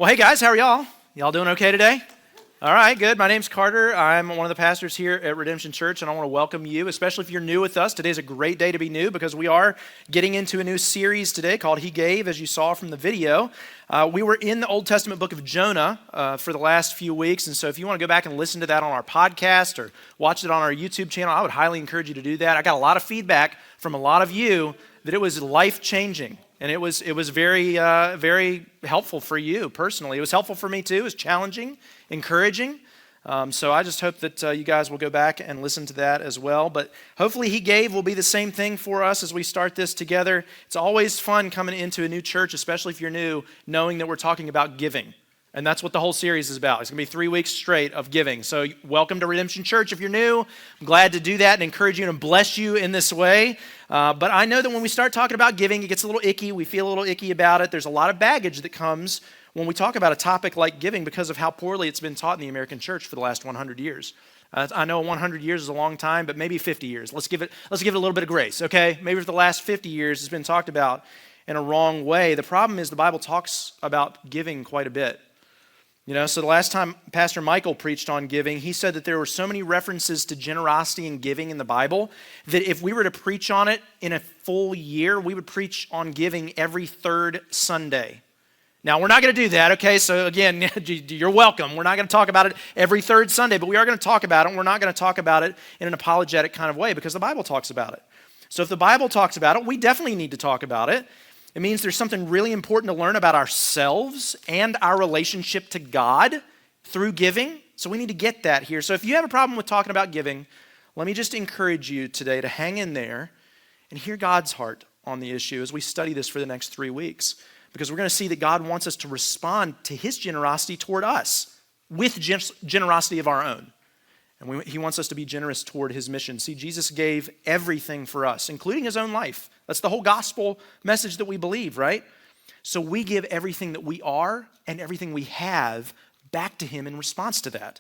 Well, hey guys, how are y'all? Y'all doing okay today? All right, good. My name's Carter. I'm one of the pastors here at Redemption Church, and I want to welcome you, especially if you're new with us. Today's a great day to be new because we are getting into a new series today called He Gave, as you saw from the video. We were in the Old Testament book of Jonah for the last few weeks, and so if you want to go back and listen to that on our podcast or watch it on our YouTube channel, I would highly encourage you to do that. I got a lot of feedback from a lot of you that it was life-changing. And it was very helpful for you personally. It was helpful for me too. It was challenging, encouraging. So I just hope that you guys will go back and listen to that as well. But hopefully He Gave will be the same thing for us as we start this together. It's always fun coming into a new church, especially if you're new, knowing that we're talking about giving. And that's what the whole series is about. It's going to be 3 weeks straight of giving. So welcome to Redemption Church if you're new. I'm glad to do that and encourage you and bless you in this way. But I know that when we start talking about giving, it gets a little icky. We feel a little icky about it. There's a lot of baggage that comes when we talk about a topic like giving because of how poorly it's been taught in the American church for the last 100 years. I know 100 years is a long time, but maybe 50 years. Let's give it a little bit of grace, okay? Maybe for the last 50 years it's been talked about in a wrong way. The problem is the Bible talks about giving quite a bit. You know, so the last time Pastor Michael preached on giving, he said that there were so many references to generosity and giving in the Bible that if we were to preach on it in a full year, we would preach on giving every third Sunday. Now, we're not going to do that, okay? So again, you're welcome. We're not going to talk about it every third Sunday, but we are going to talk about it. And we're not going to talk about it in an apologetic kind of way because the Bible talks about it. So if the Bible talks about it, we definitely need to talk about it. It means there's something really important to learn about ourselves and our relationship to God through giving. So we need to get that here. So if you have a problem with talking about giving, let me just encourage you today to hang in there and hear God's heart on the issue as we study this for the next 3 weeks. Because we're going to see that God wants us to respond to His generosity toward us with generosity of our own. And He wants us to be generous toward His mission. See, Jesus gave everything for us, including His own life. That's the whole gospel message that we believe, right? So we give everything that we are and everything we have back to Him in response to that.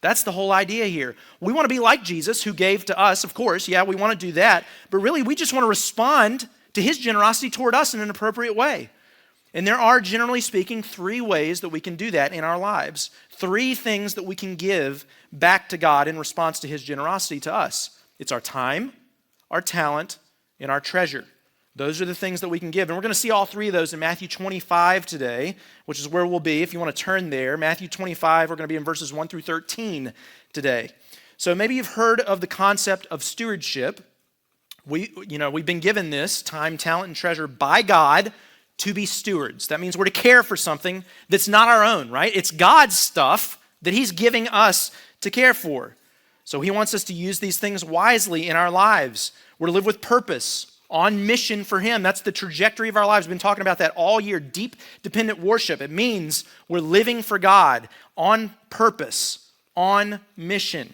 That's the whole idea here. We want to be like Jesus who gave to us, of course. Yeah, we want to do that. But really, we just want to respond to His generosity toward us in an appropriate way. And there are, generally speaking, 3 ways that we can do that in our lives. 3 things that we can give back to God in response to His generosity to us. It's our time, our talent, and our treasure. Those are the things that we can give. And we're going to see all 3 of those in Matthew 25 today, which is where we'll be. If you want to turn there, Matthew 25, we're going to be in verses 1 through 13 today. So maybe you've heard of the concept of stewardship. We've been given this time, talent, and treasure by God to be stewards. That means we're to care for something that's not our own, right? It's God's stuff that He's giving us to care for. So He wants us to use these things wisely in our lives. We're to live with purpose, on mission for Him. That's the trajectory of our lives. We've been talking about that all year. Deep dependent worship. It means we're living for God on purpose, on mission.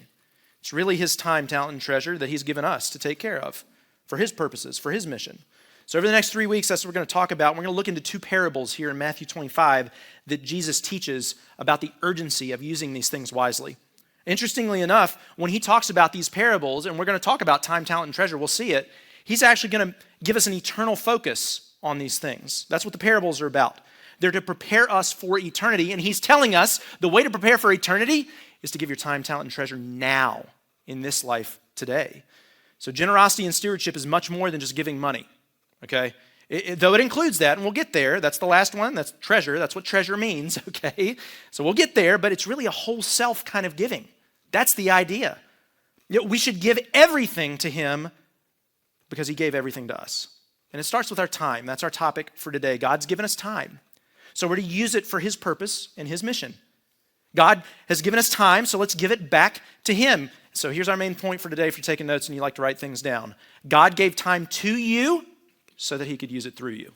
It's really His time, talent, and treasure that He's given us to take care of for His purposes, for His mission. So over the next 3 weeks, that's what we're going to talk about. We're going to look into 2 parables here in Matthew 25 that Jesus teaches about the urgency of using these things wisely. Interestingly enough, when He talks about these parables, and we're going to talk about time, talent, and treasure, we'll see it, He's actually going to give us an eternal focus on these things. That's what the parables are about. They're to prepare us for eternity, and He's telling us the way to prepare for eternity is to give your time, talent, and treasure now in this life today. So generosity and stewardship is much more than just giving money. Okay, though it includes that, and we'll get there. That's the last one. That's treasure. That's what treasure means, okay? So we'll get there, but it's really a whole self kind of giving. That's the idea. We should give everything to Him because He gave everything to us. And it starts with our time. That's our topic for today. God's given us time. So we're to use it for His purpose and His mission. God has given us time, so let's give it back to Him. So here's our main point for today if you're taking notes and you like to write things down. God gave time to you so that He could use it through you.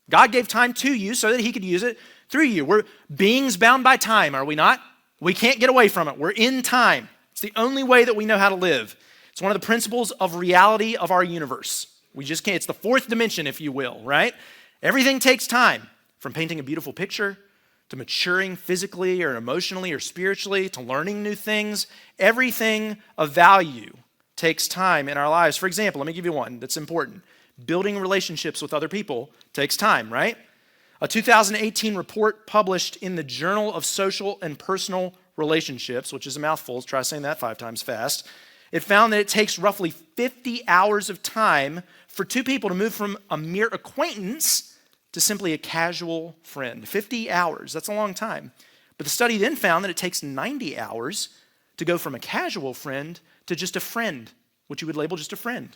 God gave time to you so that He could use it through you. We're beings bound by time, are we not? We can't get away from it. We're in time. It's the only way that we know how to live. It's one of the principles of reality of our universe. We just can't. It's the 4th dimension, if you will, right? Everything takes time, from painting a beautiful picture to maturing physically or emotionally or spiritually to learning new things. Everything of value takes time in our lives. For example, let me give you one that's important. Building relationships with other people takes time, right? A 2018 report published in the Journal of Social and Personal Relationships, which is a mouthful, try saying that 5 times fast, it found that it takes roughly 50 hours of time for two people to move from a mere acquaintance to simply a casual friend. 50 hours, that's a long time. But the study then found that it takes 90 hours to go from a casual friend to just a friend, which you would label just a friend.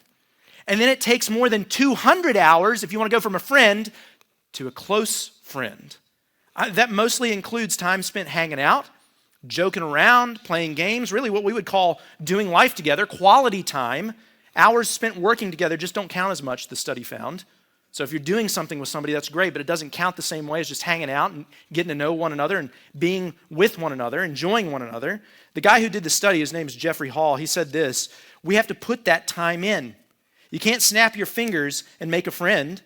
And then it takes more than 200 hours if you want to go from a friend to a close friend. That mostly includes time spent hanging out, joking around, playing games, really what we would call doing life together, quality time. Hours spent working together just don't count as much, the study found. So if you're doing something with somebody, that's great, but it doesn't count the same way as just hanging out and getting to know one another and being with one another, enjoying one another. The guy who did the study, his name is Jeffrey Hall, he said this: we have to put that time in. You can't snap your fingers and make a friend.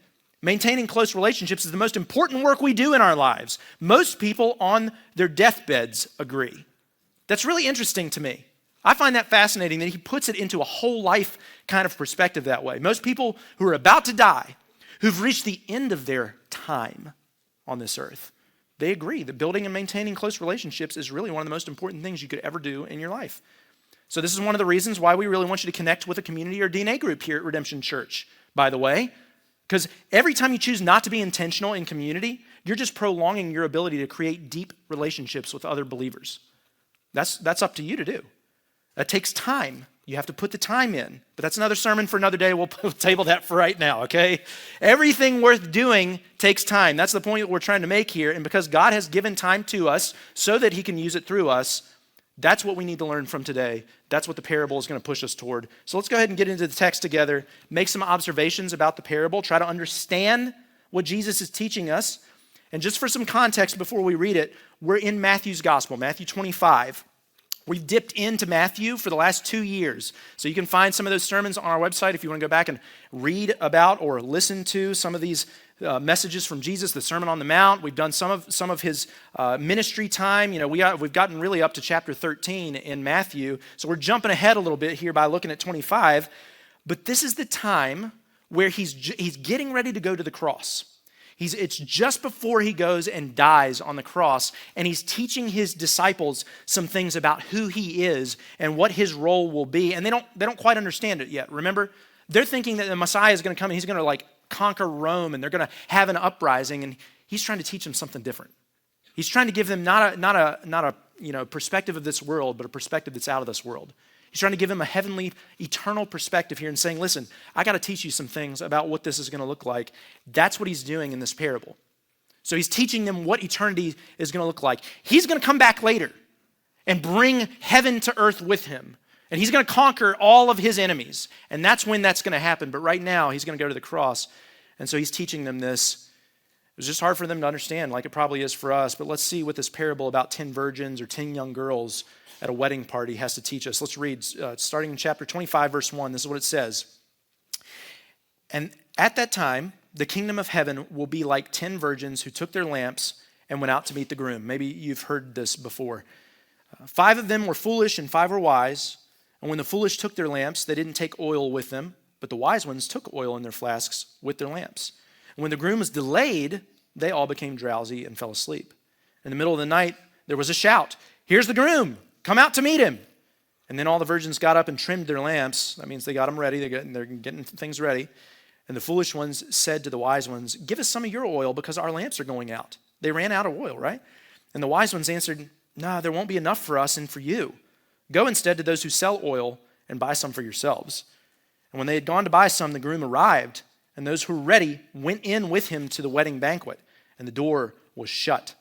Maintaining close relationships is the most important work we do in our lives. Most people on their deathbeds agree. That's really interesting to me. I find that fascinating that he puts it into a whole life kind of perspective that way. Most people who are about to die, who've reached the end of their time on this earth, they agree that building and maintaining close relationships is really one of the most important things you could ever do in your life. So this is one of the reasons why we really want you to connect with a community or DNA group here at Redemption Church, by the way. Because every time you choose not to be intentional in community, you're just prolonging your ability to create deep relationships with other believers. That's up to you to do. That takes time. You have to put the time in. But that's another sermon for another day. We'll table that for right now, okay? Everything worth doing takes time. That's the point that we're trying to make here. And because God has given time to us so that he can use it through us, that's what we need to learn from today. That's what the parable is going to push us toward. So let's go ahead and get into the text together, make some observations about the parable, try to understand what Jesus is teaching us. And just for some context before we read it, we're in Matthew's gospel, Matthew 25. We've dipped into Matthew for the last 2 years. So you can find some of those sermons on our website if you want to go back and read about or listen to some of these messages from Jesus, the Sermon on the Mount. We've done some of his ministry time. You know, we've gotten really up to chapter 13 in Matthew. So we're jumping ahead a little bit here by looking at 25. But this is the time where he's getting ready to go to the cross. It's just before he goes and dies on the cross, and he's teaching his disciples some things about who he is and what his role will be, and they don't quite understand it yet. Remember, they're thinking that the Messiah is going to come and he's going to like conquer Rome, and they're going to have an uprising, and he's trying to teach them something different. He's trying to give them not a perspective of this world, but a perspective that's out of this world. He's trying to give them a heavenly, eternal perspective here and saying, listen, I got to teach you some things about what this is going to look like. That's what he's doing in this parable. So he's teaching them what eternity is going to look like. He's going to come back later and bring heaven to earth with him. And he's going to conquer all of his enemies. And that's when that's going to happen. But right now, he's going to go to the cross. And so he's teaching them this. It was just hard for them to understand, like it probably is for us. But let's see what this parable about 10 virgins or 10 young girls at a wedding party has to teach us. Let's read, starting in chapter 25, verse 1. This is what it says. And at that time, the kingdom of heaven will be like 10 virgins who took their lamps and went out to meet the groom. Maybe you've heard this before. 5 of them were foolish and 5 were wise. And when the foolish took their lamps, they didn't take oil with them, but the wise ones took oil in their flasks with their lamps. And when the groom was delayed, they all became drowsy and fell asleep. In the middle of the night, there was a shout, "Here's the groom! Come out to meet him." And then all the virgins got up and trimmed their lamps. That means they got them ready. They're getting things ready. And the foolish ones said to the wise ones, "Give us some of your oil because our lamps are going out." They ran out of oil, right? And the wise ones answered, "No, there won't be enough for us and for you. Go instead to those who sell oil and buy some for yourselves." And when they had gone to buy some, the groom arrived, and those who were ready went in with him to the wedding banquet, and the door was shut.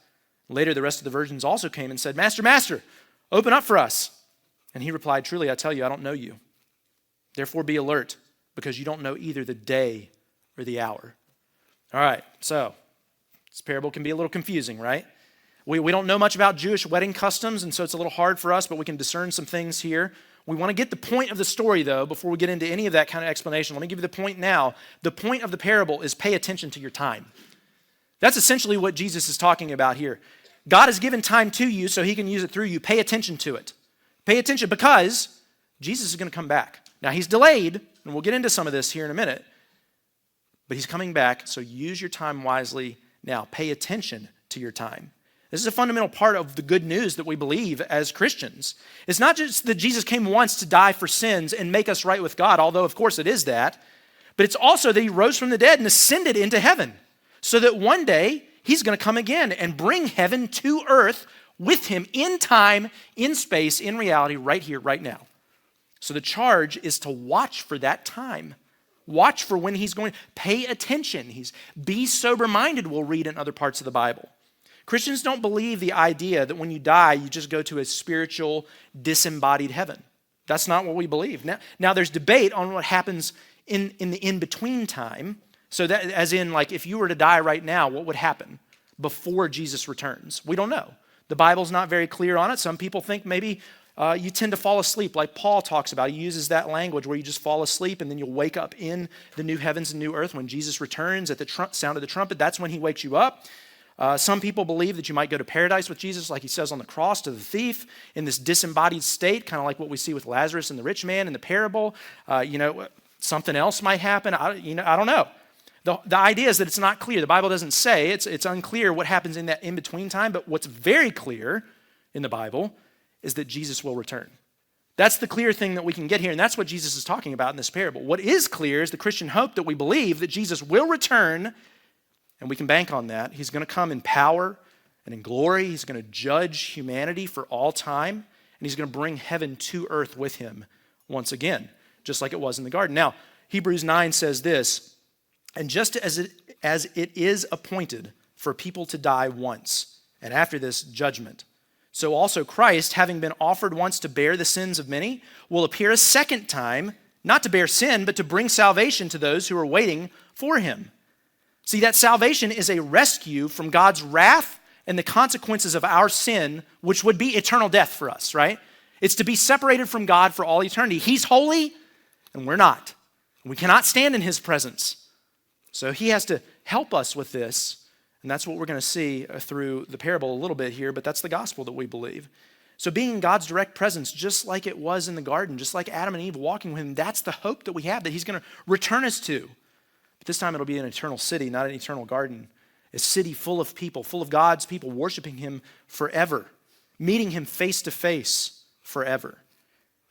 Later, the rest of the virgins also came and said, "Master, Master, open up for us." And he replied, "Truly, I tell you, I don't know you. Therefore, be alert, because you don't know either the day or the hour." All right, so this parable can be a little confusing, right? We don't know much about Jewish wedding customs, and so it's a little hard for us, but we can discern some things here. We want to get the point of the story, though, before we get into any of that kind of explanation. Let me give you the point now. The point of the parable is pay attention to your time. That's essentially what Jesus is talking about here. God has given time to you so he can use it through you. Pay attention to it. Pay attention because Jesus is going to come back. Now, he's delayed, and we'll get into some of this here in a minute, but he's coming back, so use your time wisely now. Pay attention to your time. This is a fundamental part of the good news that we believe as Christians. It's not just that Jesus came once to die for sins and make us right with God, although of course it is that, but it's also that he rose from the dead and ascended into heaven so that one day he's going to come again and bring heaven to earth with him in time, in space, in reality, right here, right now. So the charge is to watch for that time. Watch for when he's going. Pay attention. Be sober-minded, we'll read in other parts of the Bible. Christians don't believe the idea that when you die, you just go to a spiritual, disembodied heaven. That's not what we believe. Now there's debate on what happens in the in-between time. So that, as in, like, if you were to die right now, what would happen before Jesus returns? We don't know. The Bible's not very clear on it. Some people think maybe you tend to fall asleep, like Paul talks about. He uses that language where you just fall asleep and then you'll wake up in the new heavens and new earth when Jesus returns at the sound of the trumpet. That's when he wakes you up. Some people believe that you might go to paradise with Jesus, like he says on the cross to the thief, in this disembodied state, kind of like what we see with Lazarus and the rich man in the parable. Something else might happen. I don't know. The idea is that it's not clear. The Bible doesn't say. It's unclear what happens in that in-between time, but what's very clear in the Bible is that Jesus will return. That's the clear thing that we can get here, and that's what Jesus is talking about in this parable. What is clear is the Christian hope that we believe that Jesus will return, and we can bank on that. He's going to come in power and in glory. He's going to judge humanity for all time, and he's going to bring heaven to earth with him once again, just like it was in the garden. Now, Hebrews 9 says this, and just as it is appointed for people to die once, and after this, judgment, so also Christ, having been offered once to bear the sins of many, will appear a second time, not to bear sin, but to bring salvation to those who are waiting for him. See, that salvation is a rescue from God's wrath and the consequences of our sin, which would be eternal death for us, right? It's to be separated from God for all eternity. He's holy, and we're not. We cannot stand in his presence. So he has to help us with this. And that's what we're going to see through the parable a little bit here, but that's the gospel that we believe. So being in God's direct presence, just like it was in the garden, just like Adam and Eve walking with him, that's the hope that we have, that he's going to return us to. But this time it'll be an eternal city, not an eternal garden. A city full of people, full of God's people worshiping him forever, meeting him face to face forever.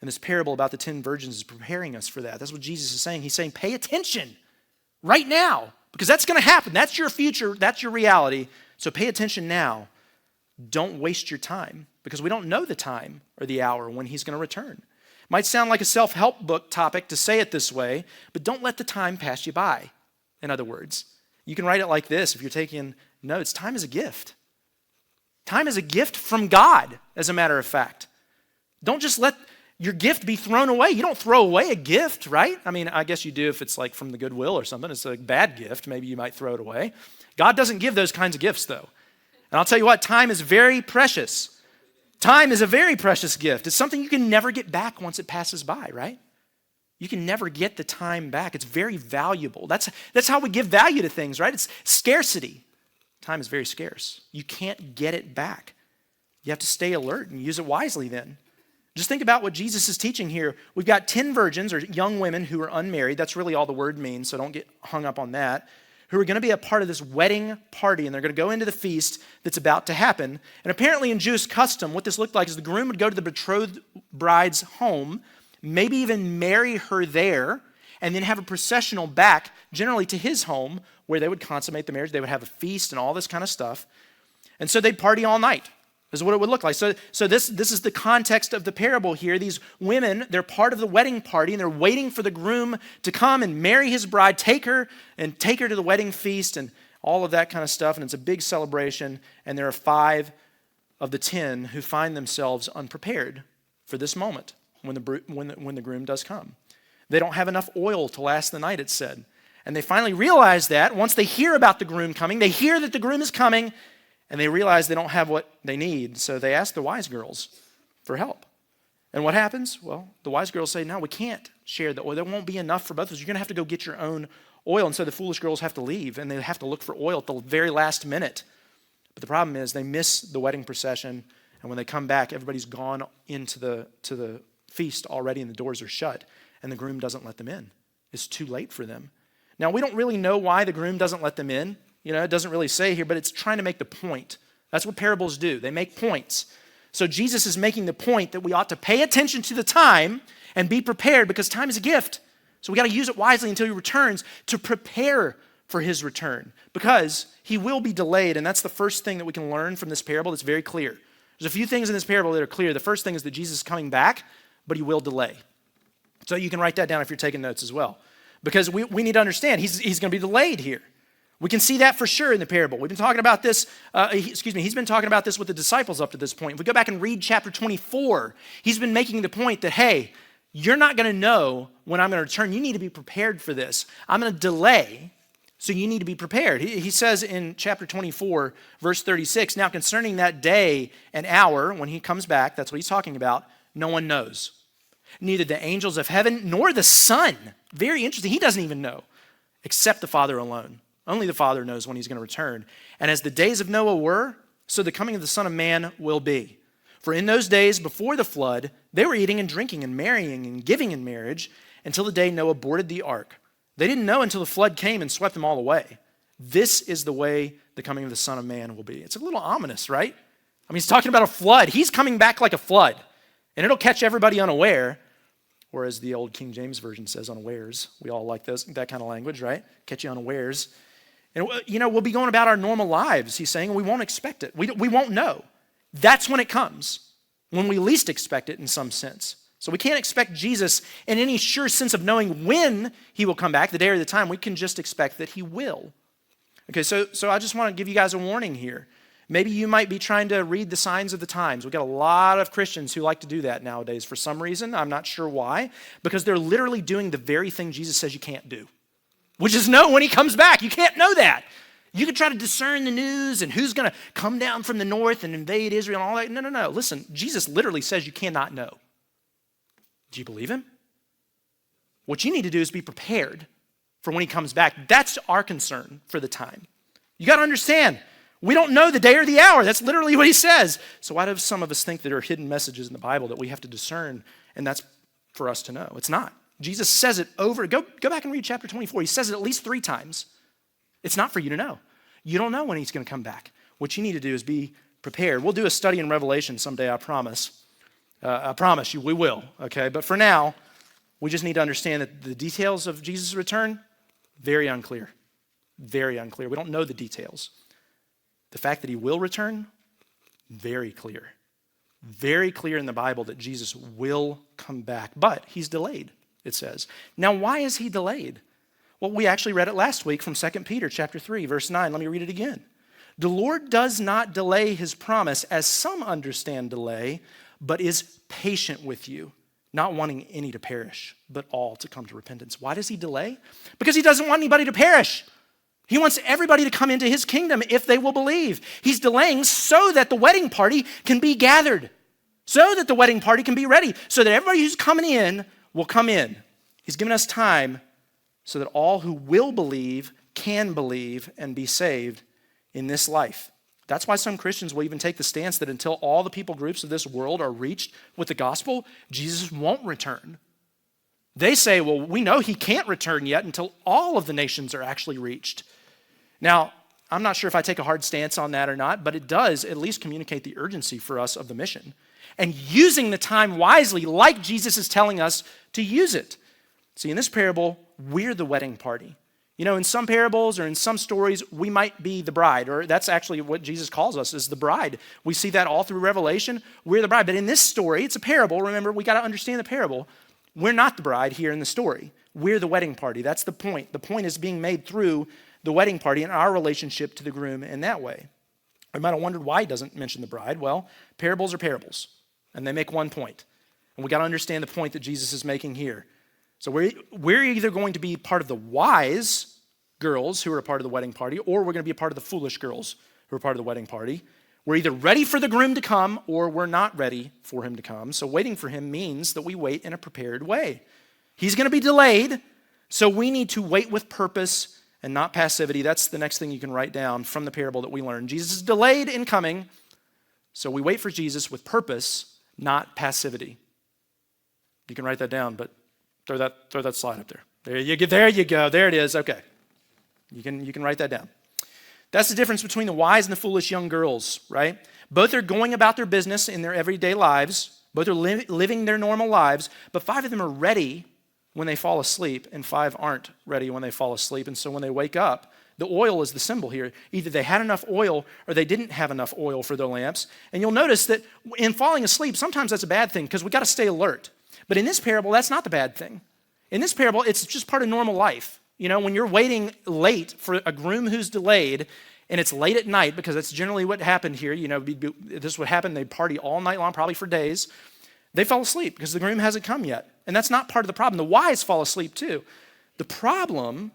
And this parable about the 10 virgins is preparing us for that. That's what Jesus is saying. He's saying, pay attention right now, because that's going to happen. That's your future. That's your reality. So pay attention now. Don't waste your time, because we don't know the time or the hour when he's going to return. Might sound like a self-help book topic to say it this way, but don't let the time pass you by. In other words, you can write it like this if you're taking notes. Time is a gift. Time is a gift from God, as a matter of fact. Don't just let your gift be thrown away. You don't throw away a gift, right? I mean, I guess you do if it's like from the Goodwill or something. It's a bad gift. Maybe you might throw it away. God doesn't give those kinds of gifts, though. And I'll tell you what, time is very precious. Time is a very precious gift. It's something you can never get back once it passes by, right? You can never get the time back. It's very valuable. That's how we give value to things, right? It's scarcity. Time is very scarce. You can't get it back. You have to stay alert and use it wisely then. Just think about what Jesus is teaching here. We've got 10 virgins or young women who are unmarried. That's really all the word means, so don't get hung up on that. Who are going to be a part of this wedding party, and they're going to go into the feast that's about to happen. And apparently in Jewish custom, what this looked like is the groom would go to the betrothed bride's home, maybe even marry her there, and then have a processional back, generally to his home, where they would consummate the marriage. They would have a feast and all this kind of stuff. And so they'd party all night. This is what it would look like. So this is the context of the parable here. These women, they're part of the wedding party, and they're waiting for the groom to come and marry his bride, take her to the wedding feast and all of that kind of stuff. And it's a big celebration. And there are 5 of the 10 who find themselves unprepared for this moment when the groom does come. They don't have enough oil to last the night, it's said. And they finally realize that once they hear about the groom coming, they hear that the groom is coming, and they realize they don't have what they need, so they ask the wise girls for help. And what happens? Well, the wise girls say, no, we can't share the oil. There won't be enough for both of us. You're going to have to go get your own oil. And so the foolish girls have to leave, and they have to look for oil at the very last minute. But the problem is they miss the wedding procession, and when they come back, everybody's gone into the feast already, and the doors are shut, and the groom doesn't let them in. It's too late for them. Now, we don't really know why the groom doesn't let them in. It doesn't really say here, but it's trying to make the point. That's what parables do. They make points. So Jesus is making the point that we ought to pay attention to the time and be prepared because time is a gift. So we got to use it wisely until he returns to prepare for his return because he will be delayed. And that's the first thing that we can learn from this parable that's very clear. There's a few things in this parable that are clear. The first thing is that Jesus is coming back, but he will delay. So you can write that down if you're taking notes as well. Because we need to understand he's going to be delayed here. We can see that for sure in the parable. We've been talking about this, he's been talking about this with the disciples up to this point. If we go back and read chapter 24, he's been making the point that, hey, you're not going to know when I'm going to return. You need to be prepared for this. I'm going to delay, so you need to be prepared. He says in chapter 24, verse 36, now concerning that day and hour when he comes back, that's what he's talking about, no one knows. Neither the angels of heaven nor the Son. Very interesting. He doesn't even know, except the Father alone. Only the Father knows when he's going to return. And as the days of Noah were, so the coming of the Son of Man will be. For in those days before the flood, they were eating and drinking and marrying and giving in marriage until the day Noah boarded the ark. They didn't know until the flood came and swept them all away. This is the way the coming of the Son of Man will be. It's a little ominous, right? I mean, he's talking about a flood. He's coming back like a flood. And it'll catch everybody unaware. Or as the old King James Version says, unawares. We all like that kind of language, right? Catch you unawares. And, we'll be going about our normal lives, he's saying, and we won't expect it. We won't know. That's when it comes, when we least expect it in some sense. So we can't expect Jesus in any sure sense of knowing when he will come back, the day or the time. We can just expect that he will. Okay, so I just want to give you guys a warning here. Maybe you might be trying to read the signs of the times. We've got a lot of Christians who like to do that nowadays for some reason. I'm not sure why, because they're literally doing the very thing Jesus says you can't do, which is know when he comes back. You can't know that. You can try to discern the news and who's going to come down from the north and invade Israel and all that. No. Listen, Jesus literally says you cannot know. Do you believe him? What you need to do is be prepared for when he comes back. That's our concern for the time. You got to understand, we don't know the day or the hour. That's literally what he says. So why do some of us think that there are hidden messages in the Bible that we have to discern and that's for us to know? It's not. Jesus says it over. Go back and read chapter 24. He says it at least 3 times. It's not for you to know. You don't know when he's going to come back. What you need to do is be prepared. We'll do a study in Revelation someday, I promise. I promise you, we will, okay? But for now, we just need to understand that the details of Jesus' return, very unclear. Very unclear. We don't know the details. The fact that he will return, very clear. Very clear in the Bible that Jesus will come back. But he's delayed, it says. Now, why is he delayed? Well, we actually read it last week from 2 Peter chapter 3, verse 9. Let me read it again. The Lord does not delay his promise, as some understand delay, but is patient with you, not wanting any to perish, but all to come to repentance. Why does he delay? Because he doesn't want anybody to perish. He wants everybody to come into his kingdom if they will believe. He's delaying so that the wedding party can be gathered, so that the wedding party can be ready, so that everybody who's coming in will come in. He's given us time so that all who will believe can believe and be saved in this life. That's why some Christians will even take the stance that until all the people groups of this world are reached with the gospel, Jesus won't return. They say, well, we know he can't return yet until all of the nations are actually reached. Now, I'm not sure if I take a hard stance on that or not, but it does at least communicate the urgency for us of the mission and using the time wisely like Jesus is telling us to use it. See, in this parable, we're the wedding party. In some parables or in some stories, we might be the bride, or that's actually what Jesus calls us, is the bride. We see that all through Revelation. We're the bride. But in this story, it's a parable. Remember, we got to understand the parable. We're not the bride here in the story. We're the wedding party. That's the point. The point is being made through the wedding party and our relationship to the groom in that way. I might have wondered why he doesn't mention the bride. Well, parables are parables, and they make one point. And we got to understand the point that Jesus is making here. So we're either going to be part of the wise girls who are a part of the wedding party, or we're going to be a part of the foolish girls who are part of the wedding party. We're either ready for the groom to come, or we're not ready for him to come. So waiting for him means that we wait in a prepared way. He's going to be delayed, so we need to wait with purpose and not passivity. That's the next thing you can write down from the parable that we learned. Jesus is delayed in coming, so we wait for Jesus with purpose, not passivity. You can write that down, but throw that slide up there. There you go. There it is. Okay. You can write that down. That's the difference between the wise and the foolish young girls, right? Both are going about their business in their everyday lives. Both are living their normal lives, but 5 of them are ready when they fall asleep, and 5 aren't ready when they fall asleep. And so when they wake up, the oil is the symbol here. Either they had enough oil or they didn't have enough oil for their lamps. And you'll notice that in falling asleep, sometimes that's a bad thing because we got to stay alert. But in this parable, that's not the bad thing. In this parable, it's just part of normal life. You know, when you're waiting late for a groom who's delayed, and it's late at night, because that's generally what happened here. You know, this would happen. They'd party all night long, probably for days. They fell asleep because the groom hasn't come yet. And that's not part of the problem. The wise fall asleep too. The problem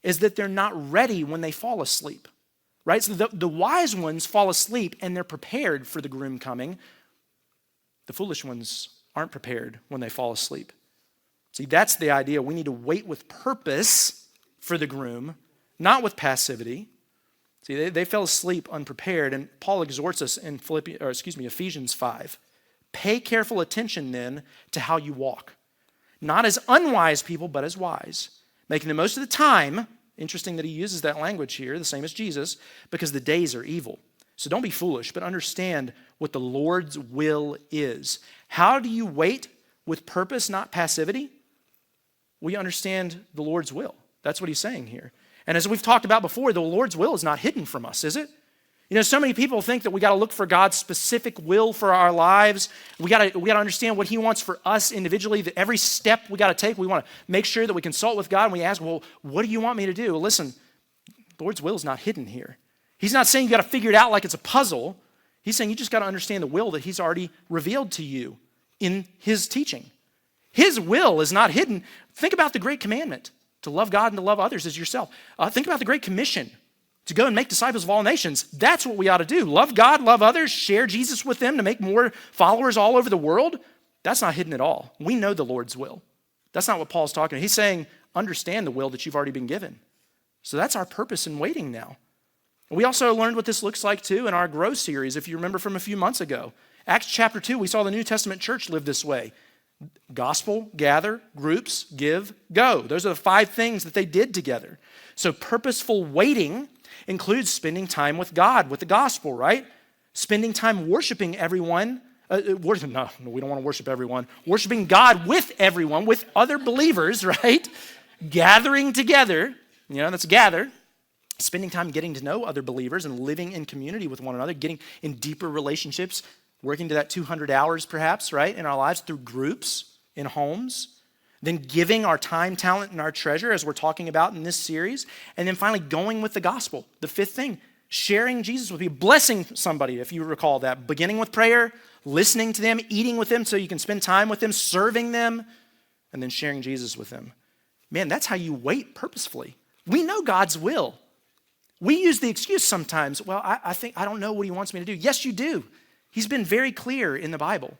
is that they're not ready when they fall asleep, right? So the wise ones fall asleep and they're prepared for the groom coming. The foolish ones aren't prepared when they fall asleep. See, that's the idea. We need to wait with purpose for the groom, not with passivity. See, they fell asleep unprepared, and Paul exhorts us in Ephesians 5. Pay careful attention then to how you walk, not as unwise people, but as wise, making the most of the time. Interesting that he uses that language here, the same as Jesus, because the days are evil. So don't be foolish, but understand what the Lord's will is. How do you wait with purpose, not passivity? We understand the Lord's will. That's what he's saying here. And as we've talked about before, the Lord's will is not hidden from us, is it? You know, so many people think that we got to look for God's specific will for our lives. We got to understand what he wants for us individually. That every step we got to take, we want to make sure that we consult with God and we ask, well, what do you want me to do? Well, listen, the Lord's will is not hidden here. He's not saying you got to figure it out like it's a puzzle. He's saying you just got to understand the will that he's already revealed to you in his teaching. His will is not hidden. Think about the great commandment, to love God and to love others as yourself. Think about the Great Commission, to go and make disciples of all nations. That's what we ought to do. Love God, love others, share Jesus with them to make more followers all over the world. That's not hidden at all. We know the Lord's will. That's not what Paul's talking about. He's saying, understand the will that you've already been given. So that's our purpose in waiting now. We also learned what this looks like too in our Grow series, if you remember from a few months ago. Acts chapter 2, we saw the New Testament church live this way. Gospel, gather, groups, give, go. Those are the 5 things that they did together. So purposeful waiting includes spending time with God, with the gospel, right? Spending time worshiping everyone. No, we don't want to worship everyone. Worshiping God with everyone, with other believers, right? Gathering together, that's gather. Spending time getting to know other believers and living in community with one another, getting in deeper relationships, working to that 200 hours perhaps, right, in our lives through groups, in homes. Then giving our time, talent, and our treasure, as we're talking about in this series. And then finally going with the gospel. The 5th thing, sharing Jesus with you, blessing somebody, if you recall that. Beginning with prayer, listening to them, eating with them so you can spend time with them, serving them, and then sharing Jesus with them. Man, that's how you wait purposefully. We know God's will. We use the excuse sometimes, well, I don't know what he wants me to do. Yes, you do. He's been very clear in the Bible.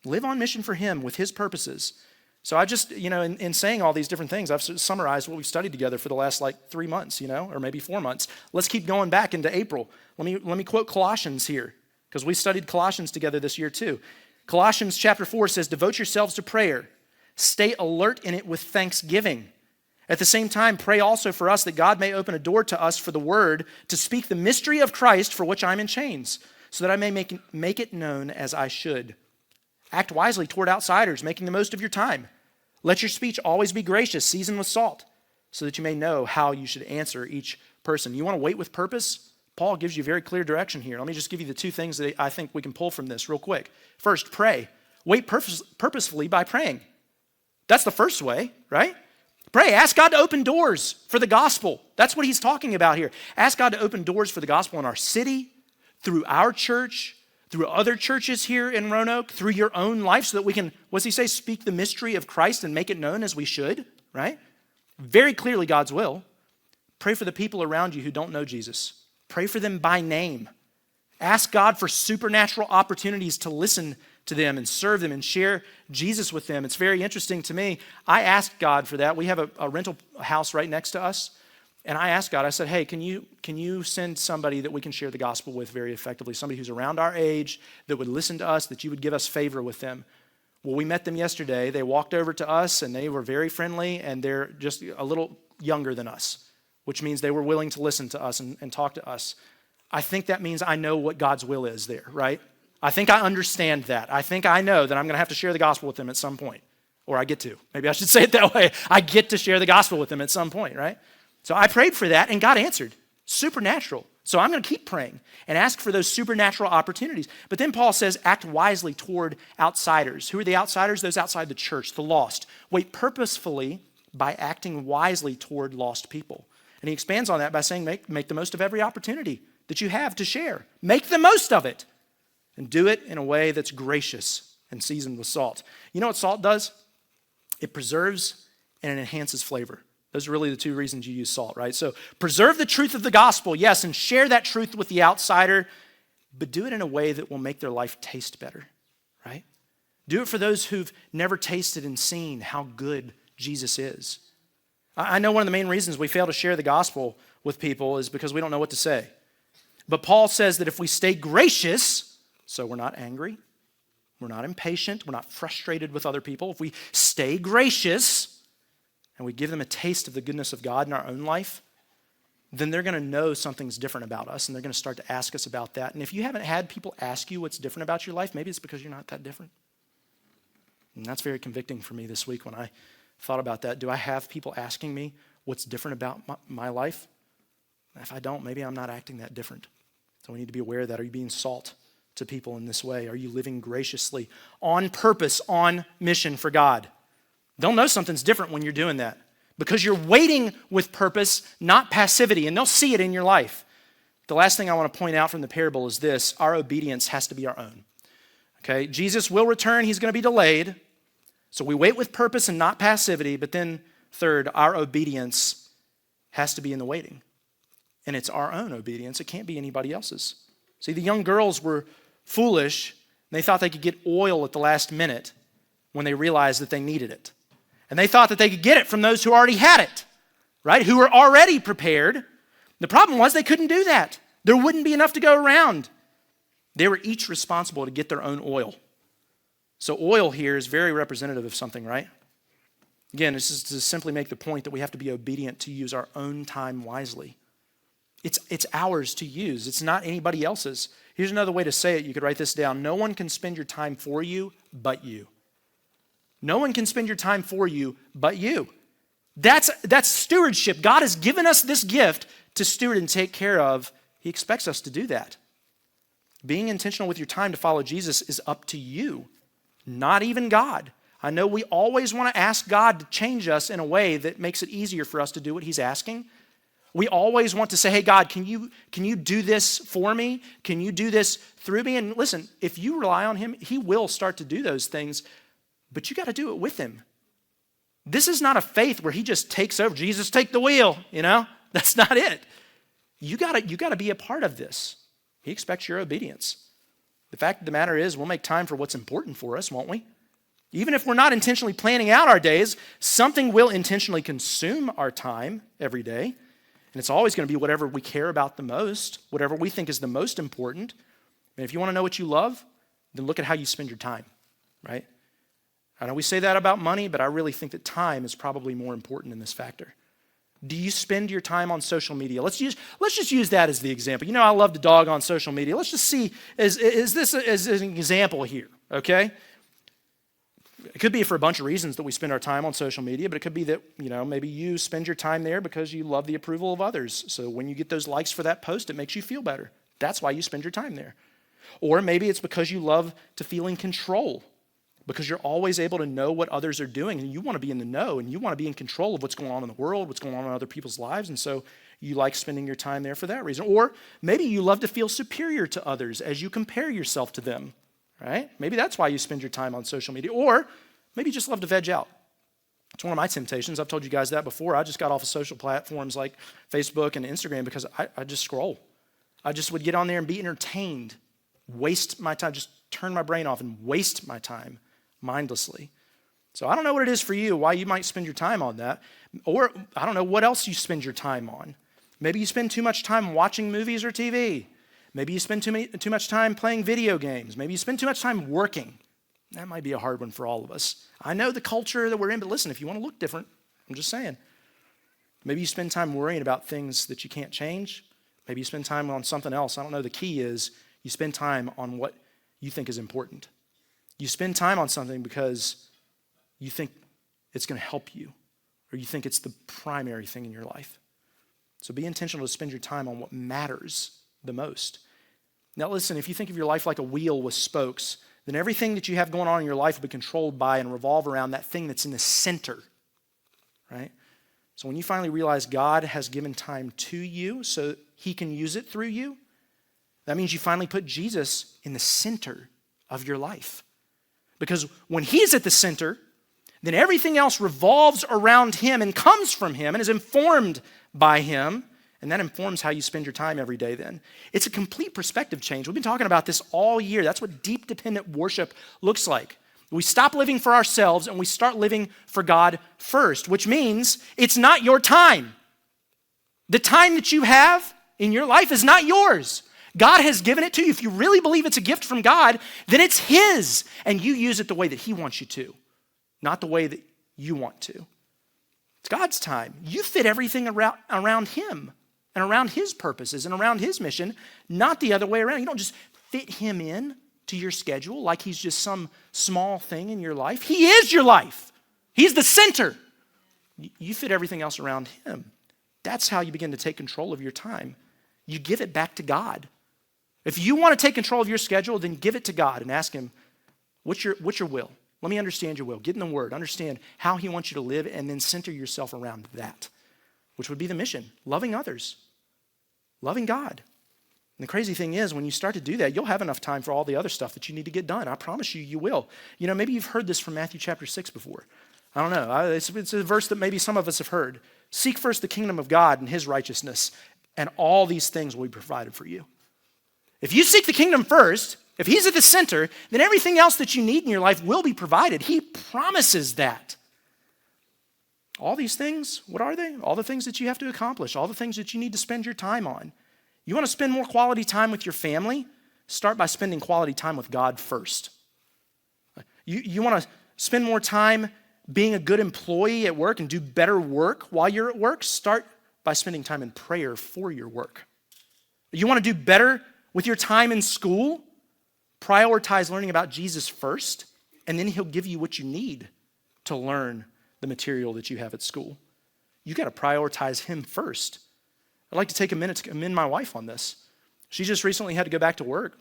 Live on mission for him with his purposes. So I just, in saying all these different things, I've summarized what we've studied together for the last 3 months, or maybe 4 months. Let's keep going back into April. Let me quote Colossians here, because we studied Colossians together this year too. Colossians chapter 4 says, devote yourselves to prayer. Stay alert in it with thanksgiving. At the same time, pray also for us that God may open a door to us for the word to speak the mystery of Christ for which I'm in chains, so that I may make it known as I should. Act wisely toward outsiders, making the most of your time. Let your speech always be gracious, seasoned with salt, so that you may know how you should answer each person. You want to wait with purpose? Paul gives you very clear direction here. Let me just give you the 2 things that I think we can pull from this real quick. First, pray. Wait purposefully by praying. That's the first way, right? Pray. Ask God to open doors for the gospel. That's what he's talking about here. Ask God to open doors for the gospel in our city, through our church, through other churches here in Roanoke, through your own life, so that we can, what's he say, speak the mystery of Christ and make it known as we should, right? Very clearly God's will. Pray for the people around you who don't know Jesus. Pray for them by name. Ask God for supernatural opportunities to listen to them and serve them and share Jesus with them. It's very interesting to me. I asked God for that. We have a rental house right next to us. And I asked God, I said, hey, can you send somebody that we can share the gospel with very effectively, somebody who's around our age, that would listen to us, that you would give us favor with them? Well, we met them yesterday. They walked over to us, and they were very friendly, and they're just a little younger than us. which means they were willing to listen to us and talk to us, I think that means I know what God's will is there, right? I think I understand that. I think I know that I'm going to have to share the gospel with them at some point, or I get to. Maybe I should say it that way. I get to share the gospel with them at some point, right? So I prayed for that, and God answered. Supernatural. So I'm going to keep praying and ask for those supernatural opportunities. But then Paul says, act wisely toward outsiders. Who are the outsiders? Those outside the church, the lost. Wait purposefully by acting wisely toward lost people. And he expands on that by saying, make the most of every opportunity that you have to share. Make the most of it. And do it in a way that's gracious and seasoned with salt. You know what salt does? It preserves and it enhances flavor. Those are really the two reasons you use salt, right? So preserve the truth of the gospel, yes, and share that truth with the outsider, but do it in a way that will make their life taste better, right? Do it for those who've never tasted and seen how good Jesus is. I know one of the main reasons we fail to share the gospel with people is because we don't know what to say. But Paul says that if we stay gracious, so we're not angry, we're not impatient, we're not frustrated with other people, if we stay gracious and we give them a taste of the goodness of God in our own life, then they're going to know something's different about us, and they're going to start to ask us about that. And if you haven't had people ask you what's different about your life, maybe it's because you're not that different. And that's very convicting for me this week when I thought about that. Do I have people asking me what's different about my life? If I don't, maybe I'm not acting that different. So we need to be aware of that. Are you being salt to people in this way? Are you living graciously, on purpose, on mission for God? They'll know something's different when you're doing that because you're waiting with purpose, not passivity, and they'll see it in your life. The last thing I want to point out from the parable is this: our obedience has to be our own. Okay, Jesus will return. He's going to be delayed. So we wait with purpose and not passivity. But then third, our obedience has to be in the waiting. And it's our own obedience. It can't be anybody else's. See, the young girls were foolish. And they thought they could get oil at the last minute when they realized that they needed it. And they thought that they could get it from those who already had it, right? Who were already prepared. The problem was they couldn't do that. There wouldn't be enough to go around. They were each responsible to get their own oil. So oil here is very representative of something, right? Again, this is to simply make the point that we have to be obedient to use our own time wisely. It's ours to use. It's not anybody else's. Here's another way to say it. You could write this down. No one can spend your time for you but you. No one can spend your time for you but you. That's stewardship. God has given us this gift to steward and take care of. He expects us to do that. Being intentional with your time to follow Jesus is up to you, not even God. I know we always want to ask God to change us in a way that makes it easier for us to do what he's asking. We always want to say, hey, God, can you do this for me? Can you do this through me? And listen, if you rely on him, he will start to do those things, but you got to do it with him. This is not a faith where he just takes over. Jesus, take the wheel, That's not it. You got to be a part of this. He expects your obedience. The fact of the matter is, we'll make time for what's important for us, won't we? Even if we're not intentionally planning out our days, something will intentionally consume our time every day. And it's always going to be whatever we care about the most, whatever we think is the most important. And if you want to know what you love, then look at how you spend your time, right? I know we say that about money, but I really think that time is probably more important in this factor. Do you spend your time on social media? Let's just use that as the example. I love to dog on social media. Let's just see, is this as an example here, okay? It could be for a bunch of reasons that we spend our time on social media, but it could be that, maybe you spend your time there because you love the approval of others. So when you get those likes for that post, it makes you feel better. That's why you spend your time there. Or maybe it's because you love to feel in control, because you're always able to know what others are doing, and you want to be in the know, and you want to be in control of what's going on in the world, what's going on in other people's lives, and so you like spending your time there for that reason. Or maybe you love to feel superior to others as you compare yourself to them. Right? Maybe that's why you spend your time on social media. Or maybe you just love to veg out. It's one of my temptations. I've told you guys that before. I just got off of social platforms like Facebook and Instagram because I just scroll. I just would get on there and be entertained, waste my time, just turn my brain off and waste my time mindlessly. So I don't know what it is for you, why you might spend your time on that. Or I don't know what else you spend your time on. Maybe you spend too much time watching movies or TV. Maybe you spend too much time playing video games. Maybe you spend too much time working. That might be a hard one for all of us. I know the culture that we're in, but listen, if you want to look different, I'm just saying. Maybe you spend time worrying about things that you can't change. Maybe you spend time on something else. I don't know. The key is you spend time on what you think is important. You spend time on something because you think it's going to help you, or you think it's the primary thing in your life. So be intentional to spend your time on what matters the most. Now listen, if you think of your life like a wheel with spokes, then everything that you have going on in your life will be controlled by and revolve around that thing that's in the center, right? So when you finally realize God has given time to you so he can use it through you, that means you finally put Jesus in the center of your life. Because when he's at the center, then everything else revolves around him and comes from him and is informed by him, and that informs how you spend your time every day then. It's a complete perspective change. We've been talking about this all year. That's what deep dependent worship looks like. We stop living for ourselves and we start living for God first, which means it's not your time. The time that you have in your life is not yours. God has given it to you. If you really believe it's a gift from God, then it's his, and you use it the way that he wants you to, not the way that you want to. It's God's time. You fit everything around him and around his purposes and around his mission, not the other way around. You don't just fit him in to your schedule like he's just some small thing in your life. He is your life. He's the center. You fit everything else around him. That's how you begin to take control of your time. You give it back to God. If you want to take control of your schedule, then give it to God and ask him, what's your will? Let me understand your will. Get in the word. Understand how he wants you to live, and then center yourself around that, which would be the mission. Loving others. Loving God. And the crazy thing is, when you start to do that, you'll have enough time for all the other stuff that you need to get done. I promise you, you will. You know, maybe you've heard this from Matthew chapter 6 before. I don't know. It's a verse that maybe some of us have heard. Seek first the kingdom of God and his righteousness, and all these things will be provided for you. If you seek the kingdom first, if he's at the center, then everything else that you need in your life will be provided. He promises that. All these things, what are they? All the things that you have to accomplish, all the things that you need to spend your time on. You want to spend more quality time with your family? Start by spending quality time with God first. You want to spend more time being a good employee at work and do better work while you're at work? Start by spending time in prayer for your work. You want to do better with your time in school? Prioritize learning about Jesus first, and then he'll give you what you need to learn the material that you have at school. You got to prioritize him first. I'd like to take a minute to commend my wife on this. She just recently had to go back to work.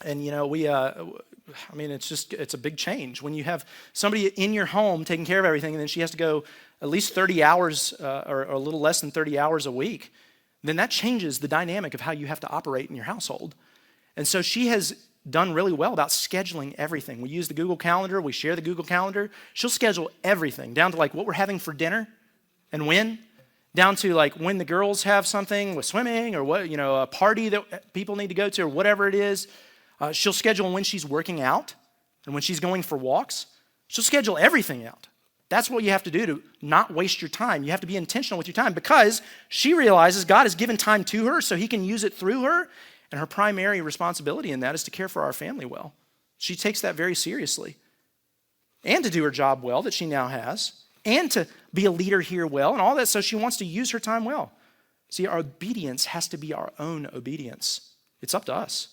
And, you know, it's a big change. When you have somebody in your home taking care of everything, and then she has to go at least 30 hours or a little less than 30 hours a week, then that changes the dynamic of how you have to operate in your household. And so she has done really well about scheduling everything. We use the Google Calendar. We share the Google Calendar. She'll schedule everything down to like what we're having for dinner and when, down to like when the girls have something with swimming or what, you know, a party that people need to go to or whatever it is. She'll schedule when she's working out and when she's going for walks. She'll schedule everything out. That's what you have to do to not waste your time. You have to be intentional with your time because she realizes God has given time to her so he can use it through her. And her primary responsibility in that is to care for our family well. She takes that very seriously. And to do her job well that she now has. And to be a leader here well and all that. So she wants to use her time well. See, our obedience has to be our own obedience. It's up to us.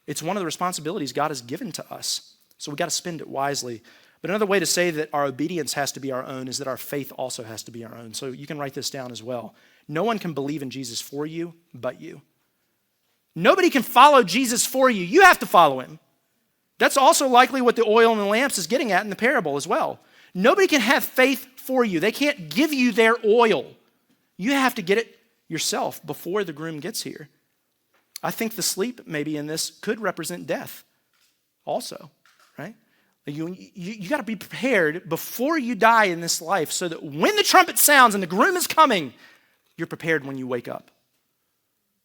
It's one of the responsibilities God has given to us. So we got to spend it wisely. But another way to say that our obedience has to be our own is that our faith also has to be our own. So you can write this down as well. No one can believe in Jesus for you but you. Nobody can follow Jesus for you. You have to follow him. That's also likely what the oil and the lamps is getting at in the parable as well. Nobody can have faith for you. They can't give you their oil. You have to get it yourself before the groom gets here. I think the sleep maybe in this could represent death also, right? You got to be prepared before you die in this life so that when the trumpet sounds and the groom is coming, you're prepared when you wake up.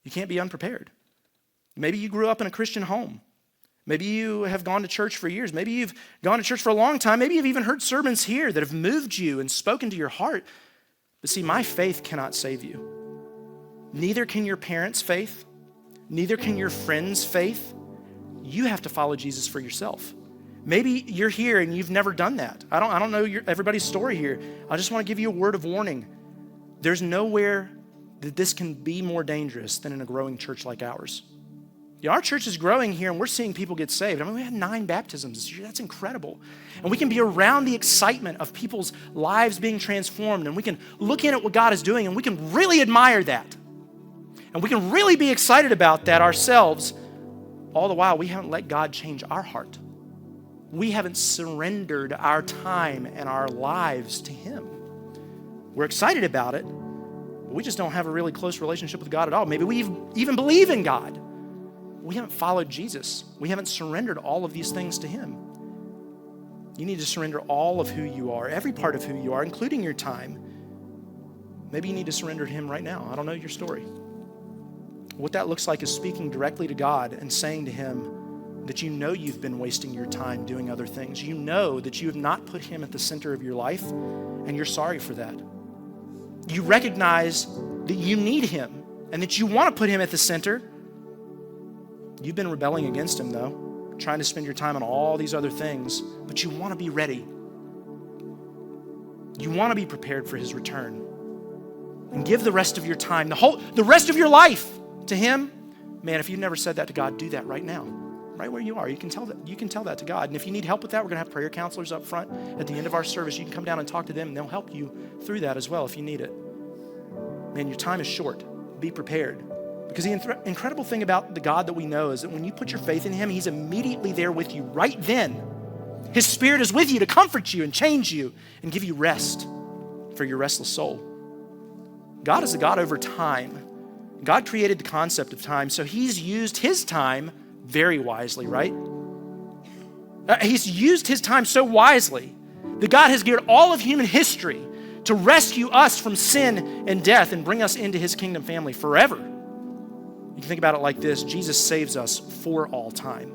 You can't be unprepared. Maybe you grew up in a Christian home. Maybe you have gone to church for years. Maybe you've gone to church for a long time. Maybe you've even heard sermons here that have moved you and spoken to your heart. But see, my faith cannot save you. Neither can your parents' faith. Neither can your friends' faith. You have to follow Jesus for yourself. Maybe you're here and you've never done that. I don't know everybody's story here. I just want to give you a word of warning. there's nowhere that this can be more dangerous than in a growing church like ours. Yeah, our church is growing here, and we're seeing people get saved. I mean, we had 9 baptisms this year. That's incredible. And we can be around the excitement of people's lives being transformed, and we can look in at what God is doing, and we can really admire that. And we can really be excited about that ourselves. All the while, we haven't let God change our heart. We haven't surrendered our time and our lives to Him. We're excited about it, but we just don't have a really close relationship with God at all. Maybe we even believe in God. We haven't followed Jesus. We haven't surrendered all of these things to Him. You need to surrender all of who you are, every part of who you are, including your time. Maybe you need to surrender to Him right now. I don't know your story. What that looks like is speaking directly to God and saying to Him that you know you've been wasting your time doing other things. You know that you have not put Him at the center of your life, and you're sorry for that. You recognize that you need Him and that you want to put Him at the center. You've been rebelling against Him, though, trying to spend your time on all these other things, but you want to be ready. You want to be prepared for His return. And give the rest of your time, the rest of your life to Him. Man, if you've never said that to God, do that right now. Right where you are. You can tell that to God. And if you need help with that, we're going to have prayer counselors up front at the end of our service. You can come down and talk to them, and they'll help you through that as well if you need it. Man, your time is short. Be prepared. Because the incredible thing about the God that we know is that when you put your faith in Him, He's immediately there with you right then. His Spirit is with you to comfort you and change you and give you rest for your restless soul. God is a God over time. God created the concept of time, so He's used His time very wisely, right? He's used His time so wisely that God has geared all of human history to rescue us from sin and death and bring us into His kingdom family forever. You can think about it like this. Jesus saves us for all time.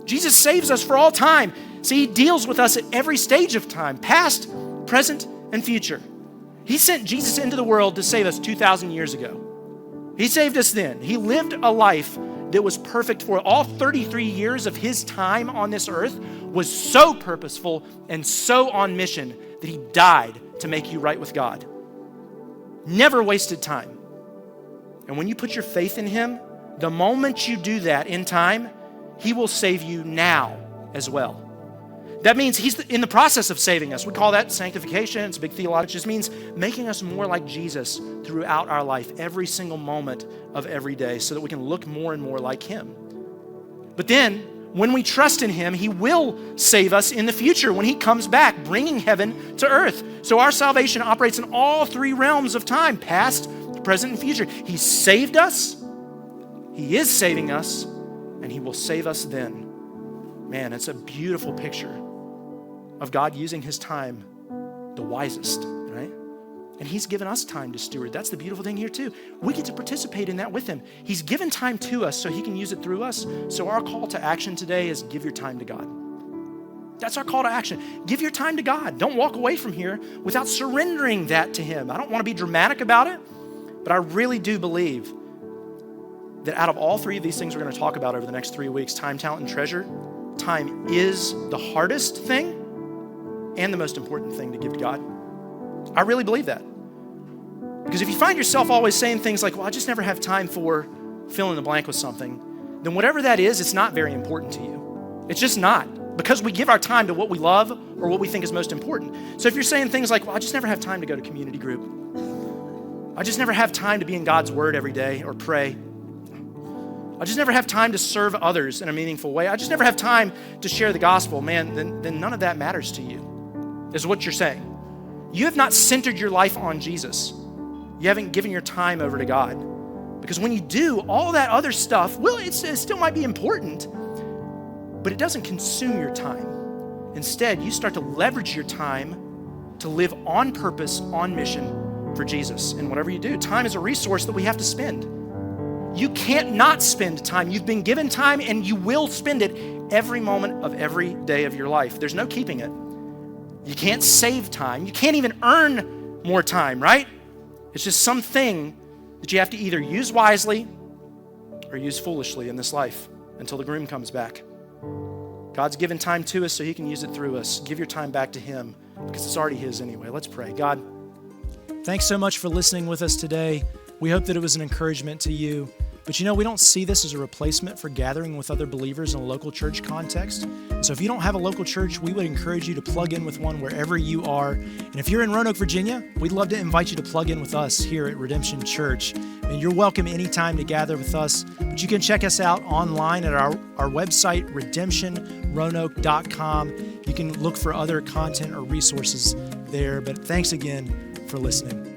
Jesus saves us for all time. See, He deals with us at every stage of time, past, present, and future. He sent Jesus into the world to save us 2,000 years ago. He saved us then. He lived a life that was perfect for all 33 years of His time on this earth was so purposeful and so on mission that He died to make you right with God. Never wasted time. And when you put your faith in Him, the moment you do that in time, He will save you now as well. That means He's in the process of saving us. We call that sanctification. It's a big theology. It just means making us more like Jesus throughout our life, every single moment of every day, so that we can look more and more like Him. But then, when we trust in Him, He will save us in the future when He comes back, bringing heaven to earth. So our salvation operates in all 3 realms of time, past, present, and future. He saved us, He is saving us, and He will save us then. Man, it's a beautiful picture of God using His time the wisest, right? And He's given us time to steward. That's the beautiful thing here too. We get to participate in that with Him. He's given time to us so He can use it through us. So our call to action today is give your time to God. That's our call to action. Give your time to God. Don't walk away from here without surrendering that to Him. I don't want to be dramatic about it, but I really do believe that out of all 3 of these things we're going to talk about over the next 3 weeks, time, talent, and treasure, time is the hardest thing and the most important thing to give to God. I really believe that. Because if you find yourself always saying things like, well, I just never have time for fill in the blank with something, then whatever that is, it's not very important to you. It's just not. Because we give our time to what we love or what we think is most important. So if you're saying things like, well, I just never have time to go to community group. I just never have time to be in God's word every day or pray. I just never have time to serve others in a meaningful way. I just never have time to share the gospel. Man, then none of that matters to you, is what you're saying. You have not centered your life on Jesus. You haven't given your time over to God. Because when you do, all that other stuff, well, it still might be important, but it doesn't consume your time. Instead, you start to leverage your time to live on purpose, on mission for Jesus. And whatever you do, time is a resource that we have to spend. You can't not spend time. You've been given time and you will spend it every moment of every day of your life. There's no keeping it. You can't save time. You can't even earn more time, right? It's just something that you have to either use wisely or use foolishly in this life until the groom comes back. God's given time to us so He can use it through us. Give your time back to Him because it's already His anyway. Let's pray. God, Thanks so much for listening with us today. We hope that it was an encouragement to you. But we don't see this as a replacement for gathering with other believers in a local church context. And so if you don't have a local church, we would encourage you to plug in with one wherever you are. And if you're in Roanoke, Virginia, we'd love to invite you to plug in with us here at Redemption Church. And you're welcome anytime to gather with us. But you can check us out online at our website, redemptionroanoke.com. You can look for other content or resources there. But thanks again for listening.